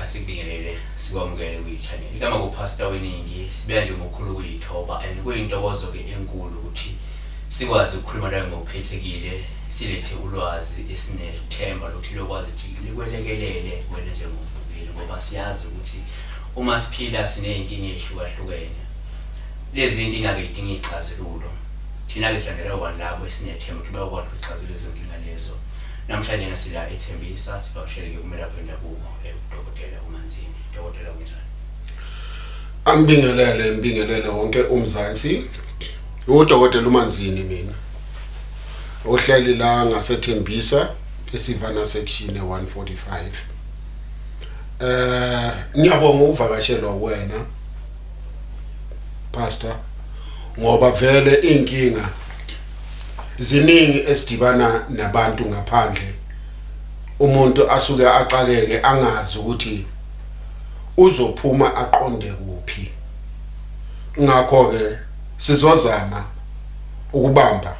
Asibingelele sikwamukele kwi-channel igama kupastor weningi sibuya nje ngokukhulu kuyithoba and kuyintokozo ke enkulu ukuthi sikwazi ukukhuluma nawe ngokukhethekile silethe ulwazi esinethemba lokuthi lokwazi ukuthi likwelekelele wena njengomvukeli ngoba siyazi ukuthi uma siphila sineyinkinga ezihlukahlukene lezi inkinga ke idinga ixazululo thina ke silandela kwalabo esinethemba ukuthi bayakwazi ukuxazulula lezo nkinga lezo. Namhlanje ngasila ethembisa sibawusheleke kumele aphenda kuwo udokotela uManzini. Dokotela kunjani? Ngibingelele wonke umzansi. Udokotela uManzini mina. Uhleli la ngasethembisa esivana section 145. Ngiyabonga ukuvakashelwa wena pastor ngoba vele inkinga ziningi esidibana nabantu ngaphandle umuntu asuke axakeke angazi ukuthi uzophuma aqonde kuphi. Ngakho ke sizozama ukubamba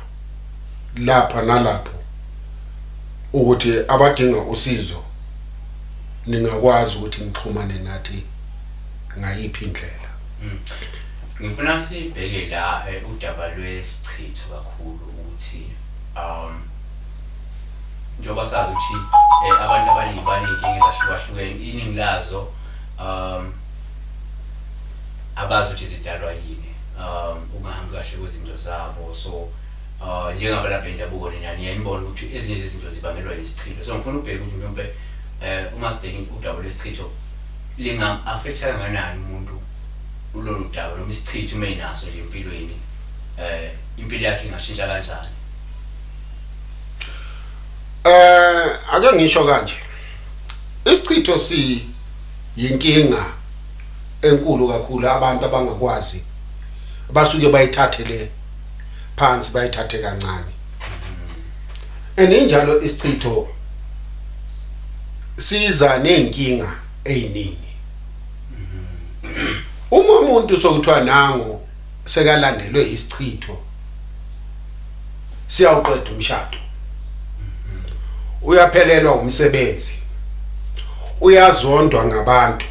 lapha nalapho ukuthi abadinga usizo ningakwazi ukuthi nixhumane nathi ngayiphi indlela. Ngifuna sibheke la udaba lwesichitho kakhulu ukuthi njengoba sazi ukuthi abantu abaningi banenkinga ezahlukahlukene iningi lazo abazi ukuthi zidalwa yini ungahambi kahle kwezinto zabo so njengabalapha bendabuko nani yanibona ukuthi ezinye izinto zibangelwa yisichitho. So ngifuna ubheke ukuthi mhlawumbe uma sidinga udaba lwesichitho linga-affect kangakanani umuntu ulolu daba noma isichitho uma inaso nje empilweni impilo yakhe ingashintsha kanjani? Ake ngisho kanje isichitho yinkinga enkulu kakhulu abantu abangakwazi basuke bayithathele phansi bayithathe kancane. Enenjalo isichitho siza nenkinga eziningi. Uma umuntu sokuthiwa nango sekalandelwe isichitho siyawuqeda umshado, uyaphelelwa umsebenzi, uyazondwa ngabantu,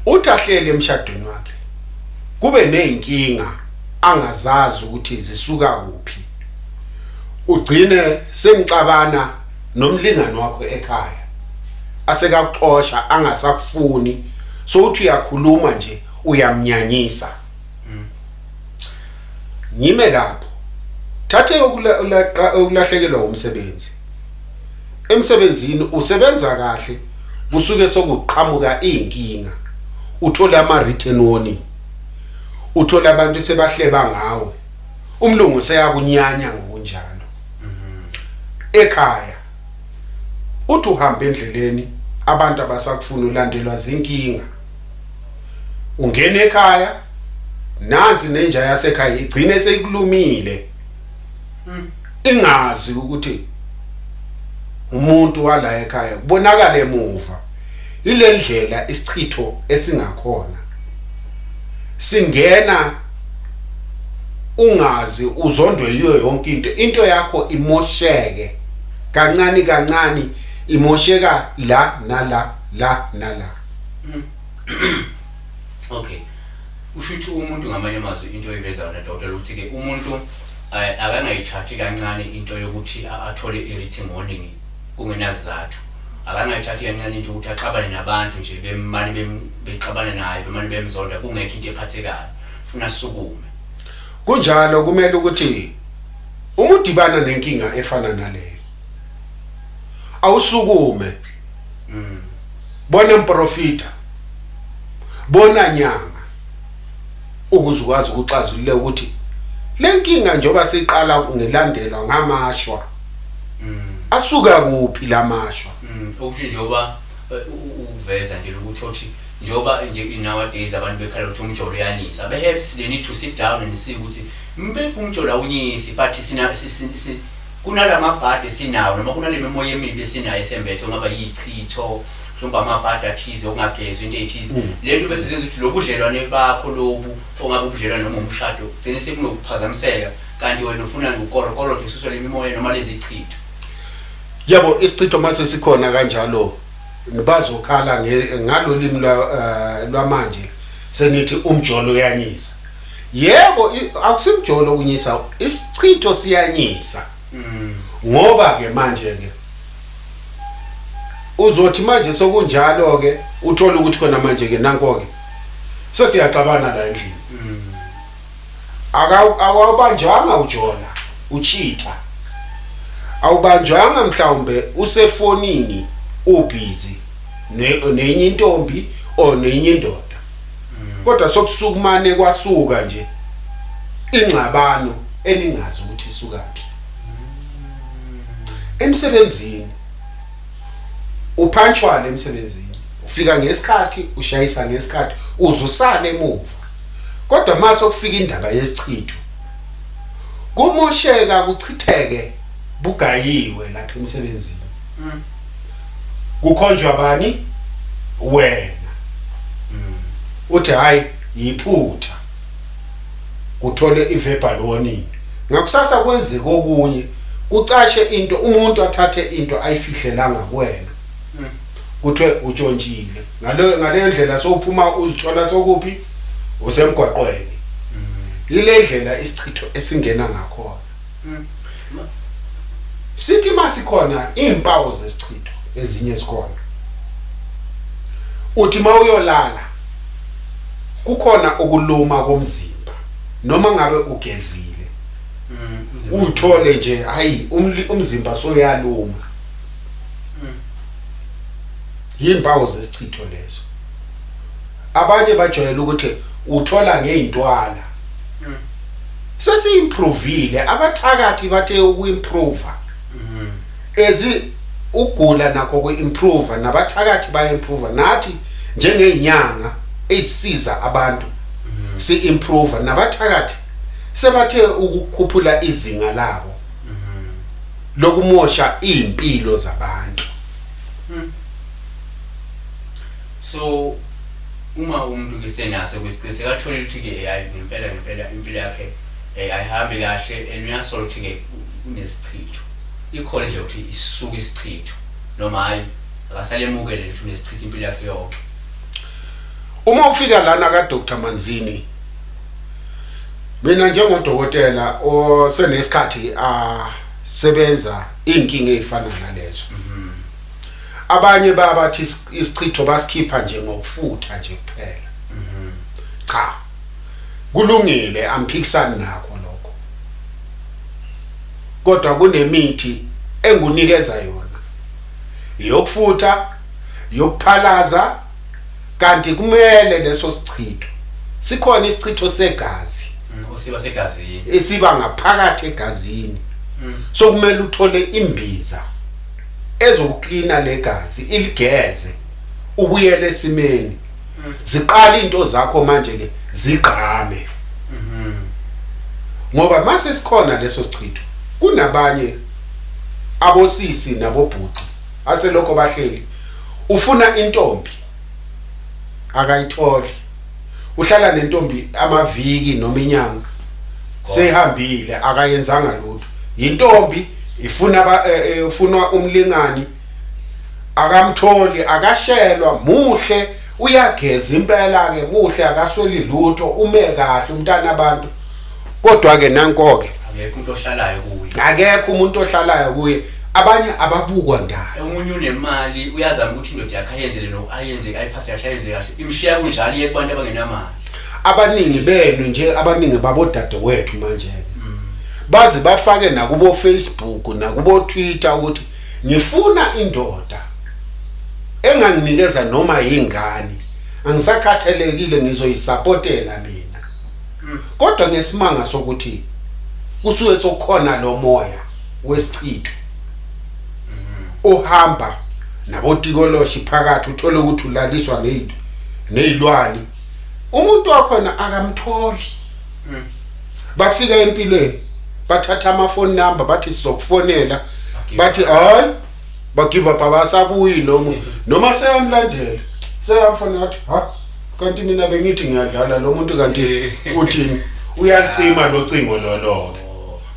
uthahlele emshadweni wakhe kube nenkinga angazazi ukuthi zisuka kuphi, ugcine semxabana nomlingani wakho ekhaya asekaxosha angasakufuni so uthi uyakhuluma nje uyamnyanyisa. Nyime lapho thathe ukulahlekelwa umsebenzi. Emsebenzini usebenza kahle kusuke sokuqhamuka inkinga, uthola ama written warning, uthola abantu sebahleba ngawe, umlungu seyakunyanya ngokunjalo. Ekhaya uthi uhamba endleleni abantu abasakufuna ulandelwa zinkinga, ungena ekhaya nansi nenja yasekhaya igcine seyikulumile ingazi ukuthi umuntu wala ekhaya kubonakala emuva. Ile ndlela isichitho esingakhona singena ungazi uzondwe yiyo yonke into yakho imosheke kancane kancane, imosheka la nala. Okay, ushuthi umuntu ngamanye amazwi into eveza na doctor ukuthi ke umuntu akangayithathi kancane into yokuthi athole i-written warning kungenazizathu. Akangayithathi kancane into ukuthi axabane nabantu nje bexabane naye bemani bemzonda kungekho into ephathekayo ufuna sukume. Kunjalo kumele ukuthi uma udibana nenkinga efana naleyo awusukume. Bona umprofita, bona nyanga ukuze ukwazi ukuxazulula ukuthi lenkinga njoba siqala ngelandelwa ngamashwa asuka kuphi lamashwa. Ukuthi njoba uveza nje ukuthi othi njoba nje nowadays abantu bekhala ukuthi umjolo uyanisa, perhaps they need to sit down and see ukuthi mpepha umjolo awunyisi but kunala mabhadi sinawo noma kunale memoya emibi esinayo esembethe ngaba yichitho mhlawumbe amabhadi athize okungagezwa into eyithize lento bese senza ukuthi lobudlelwane bakho lobu ongabe ubudlelwane noma umshado ugcine sekunokuphazamiseka kanti wena ufuna ukukorokoro ususwele imimoya noma lezi chitho. Yabo isichitho mase sikhona kanjalo bazokhala ngalolimi lwamanje senithi umjolo uyanyisa. Yebo akusimjolo kunyisa isichitho siyanyisa. Ngoba ke manje ke uzothi manje sokunjalo ke uthola ukuthi khona manje ke nanko ke sesiyaxabana la endlini. Awubanjwanga ujola uchitha. Awubanjwanga mhlawumbe usefonini ubhizi nenye intombi o nenye indoda. Kodwa sokusukumane kwasuka nje ingxabano eningazi ukuthi isukaphi. Emsebenzini uphanchwala emsebenzini ufika ngesikhathi ushayisa ngesikhathi uzusale emuva. Kodwa mase ukufika indaba yesichitho kumosheka kuchitheke bugayiwe lapha emsebenzini. Kukhonjwa bani wena uthi hayi yiphutha kuthole i-verbal warning. Ngakusasa kwenzeka okunye kucashe into umuntu athathe into ayifihlelanga kuwena kuthiwe utshontshile ngale ndlela sophuma uzithola sokuphi usemgwaqweni. Ile ndlela isichitho esingena ngakhona. Sithi masikhona impawu zesichitho ezinye zikhona. Uthi mawuyolala kukhona ukuluma komzimba noma ngabe ugezile uthole nje hayi umzimba soyaluma. Yimpawu zesichitho lezo. Abanye bajwayele ukuthi uthola ngeintwala. Sesiimprovile abathakathi bathe ukuimprove. Ezi ugula nakho kuimprove nabathakathi baimprove nathi njengeinyanga esisiza abantu si improve nabathakathi sebathe ukukhuphula izinga labo lokumosha impilo zabantu. So uma umuntu kesenaso kwesikhathi kathola ukuthi ke ngempela impilo yakhe ayihambi kahle enuyasola ukuthi ke unesichitho. Ikhona nje ukuthi isuke isichitho noma hayi akasalemukele ukuthi unesichitho impilo yakhe yonke. Uma ufika lana ka Dr. Manzini mina njengodokotela osenesikhathi sebenza inkinga ezifana nalezo. Abanye babathi isichitho basikhipha nje ngokufutha nje kuphela. Cha. Kulungile amphikisani nakho lokho. Kodwa kunemithi engunikeza yona. Yokufutha, yokuphalaza kanti kumele leso sichitho. Sikhona isichitho segazi. Osiba segazini. Esiba ngaphakathi egazini. So kumele uthole imbiza ezokuklina legazi iligeze ubuyele esimeni. Ziqala into zakho manje ke ziqhame. Ngoba mase sikhona leso sichitho kunabanye abosisi nabobhuti aselokho bahleli ufuna intombi akayitholi. Uhlala nentombi amaviki noma inyanga sehambile akayenzanga lutho. Intombi ifuna umlingani akamtholi akashelwa muhle uyageza impela ke muhle akasweli lutho ume kahle umntana abantu. Kodwa ke nanko ke akekho umuntu ohlalayo kuye. Akekho umuntu ohlalayo kuye. Abanye ababukwa ndayo. Umunye unemali uyazama ukuthi indoda yakhe ayenzele nokuyenze ayiphathe kahle ayenze kahle. Imshiya kunjalo iye kubantu abangenamali. Abaningi benu nje abaningi babodade wethu manje ke. Bazi bafake nakubo Facebook nakubo Twitter ukuthi ngifuna indoda enganginikeza noma yingane. Angisakhathalekile ngizoyisupportela mina. Kodwa ngesimanga sokuthi kusuke sokhona lo moya wesichitho. Ohamba nabotikoloshi phakathi uthola ukuthi ulaliswa nezilwane. Umuntu wakhona akamtholi. Bafika empilweni bathatha ama phone number bathi sizokufonela bathi hayi bagive up abasabuyi noma seyamlandela seyamfona ngathi ha kanti mina bengithi ngiyadlala lo muntu kanti uthini uyalicima locingo lolo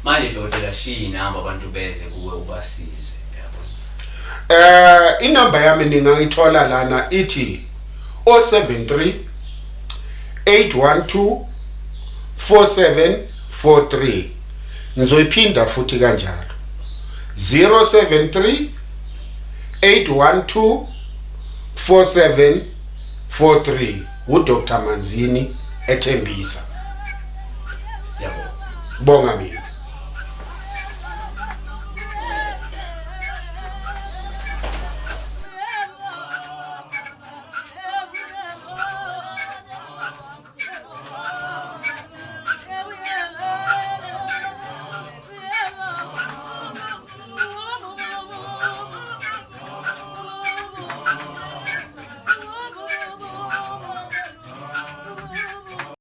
manje dokotela shiya inamba abantu beze kuwe ubasize yabona. Inamba yami ningayithola lana ithi 073 812 4743. Ngizoyiphinda futhi kanjalo 073 812 4743 uDr Manzini eThembisa. Siyabonga. Bonga mina.